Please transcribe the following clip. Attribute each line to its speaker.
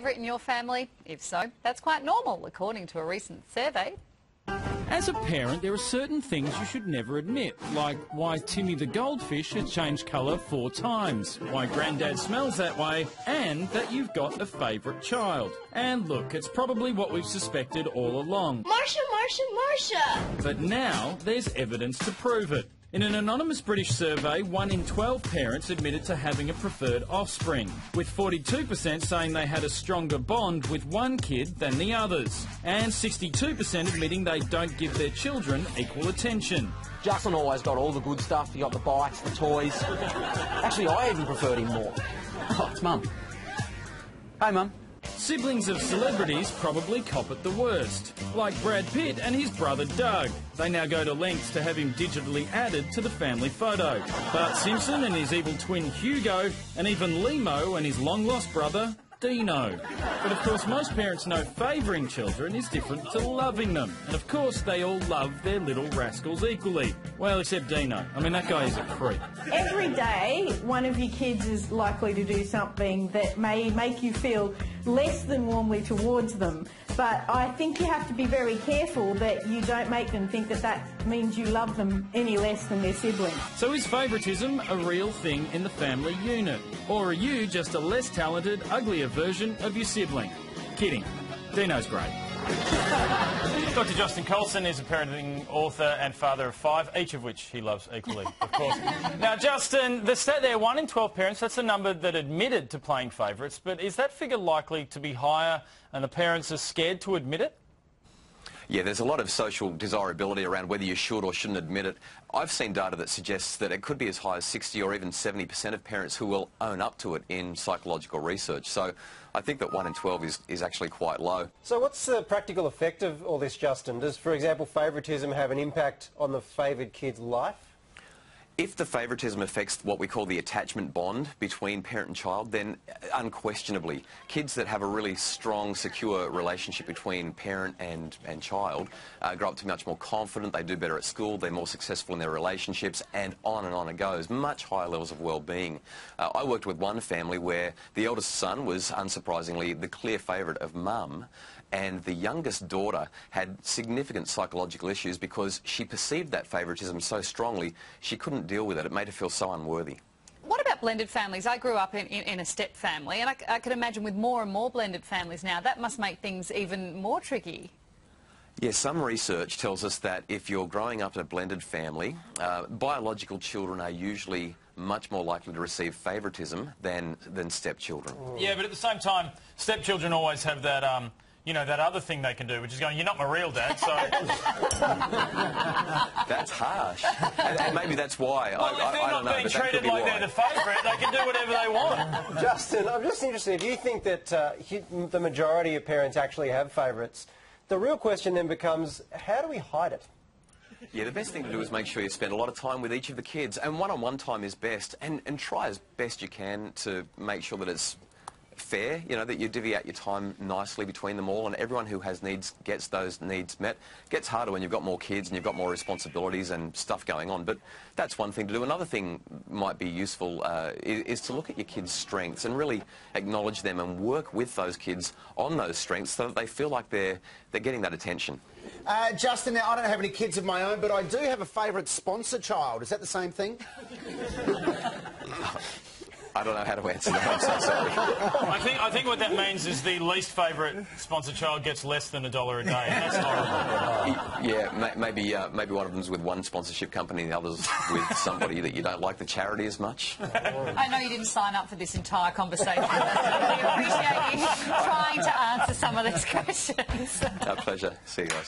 Speaker 1: favourite in your family? If so, that's quite normal, according to a recent survey.
Speaker 2: As a parent, there are certain things you should never admit, like why Timmy the goldfish has changed colour 4 times, why Grandad smells that way, and that you've got a favourite child. And look, it's probably what we've suspected all along.
Speaker 3: Marsha, Marsha, Marsha!
Speaker 2: But now there's evidence to prove it. In an anonymous British survey, 1 in 12 parents admitted to having a preferred offspring, with 42% saying they had a stronger bond with one kid than the others, and 62% admitting they don't give their children equal attention.
Speaker 4: Justin always got all the good stuff. He got the bikes, the toys. Actually, I even preferred him more. Oh, it's Mum. Hey, Mum.
Speaker 2: Siblings of celebrities probably cop it the worst, like Brad Pitt and his brother Doug. They now go to lengths to have him digitally added to the family photo. Bart Simpson and his evil twin Hugo, and even Limo and his long-lost brother Dino. But of course most parents know favouring children is different to loving them. And of course they all love their little rascals equally. Well, except Dino. I mean, that guy is a creep.
Speaker 5: Every day one of your kids is likely to do something that may make you feel less than warmly towards them. But I think you have to be very careful that you don't make them think that that means you love them any less than their siblings.
Speaker 2: So is favouritism a real thing in the family unit? Or are you just a less talented, uglier version of your sibling? Kidding. Dino's great.
Speaker 6: Dr. Justin Colson is a parenting author and father of 5, each of which he loves equally, of course. Now, Justin, the stat there, 1 in 12 parents, that's a number that admitted to playing favourites, but is that figure likely to be higher and the parents are scared to admit it?
Speaker 7: Yeah, there's a lot of social desirability around whether you should or shouldn't admit it. I've seen data that suggests that it could be as high as 60 or even 70% of parents who will own up to it in psychological research. So I think that 1 in 12 is actually quite low.
Speaker 8: So what's the practical effect of all this, Justin? Does, for example, favouritism have an impact on the favoured kid's life?
Speaker 7: If the favouritism affects what we call the attachment bond between parent and child, then unquestionably, kids that have a really strong, secure relationship between parent and child grow up to be much more confident, they do better at school, they're more successful in their relationships, and on it goes. Much higher levels of well-being. I worked with one family where the eldest son was, unsurprisingly, the clear favourite of Mum, and the youngest daughter had significant psychological issues because she perceived that favouritism so strongly she couldn't deal with it. It made her feel so unworthy.
Speaker 1: What about blended families? I grew up in a step family, and I can imagine with more and more blended families now, that must make things even more tricky.
Speaker 7: Yes, some research tells us that if you're growing up in a blended family, biological children are usually much more likely to receive favouritism than stepchildren.
Speaker 6: Yeah, but at the same time, stepchildren always have that, you know, that other thing they can do, which is going, you're not my real dad, so...
Speaker 7: That's harsh. And maybe that's why.
Speaker 6: Well, if they're not being treated like they're the favourite, they can do whatever they want.
Speaker 8: Justin, I'm just interested, if you think that the majority of parents actually have favourites, the real question then becomes, how do we hide it?
Speaker 7: Yeah, the best thing to do is make sure you spend a lot of time with each of the kids, and one-on-one time is best, and try as best you can to make sure that it's fair, you know, that you divvy out your time nicely between them all, and everyone who has needs gets those needs met. It gets harder when you've got more kids and you've got more responsibilities and stuff going on, but that's one thing to do. Another thing might be useful is to look at your kids' strengths and really acknowledge them and work with those kids on those strengths so that they feel like they're getting that attention.
Speaker 9: Justin, now I don't have any kids of my own, but I do have a favourite sponsor child. Is that the same thing?
Speaker 7: I don't know how to answer that. I'm so sorry.
Speaker 6: I think what that means is the least favourite sponsor child gets less than $1 a day. That's horrible.
Speaker 7: Yeah, maybe one of them's with one sponsorship company and the other's with somebody that you don't like the charity as much.
Speaker 1: I know you didn't sign up for this entire conversation. We appreciate you trying to answer some of these questions.
Speaker 7: Our pleasure. See you guys.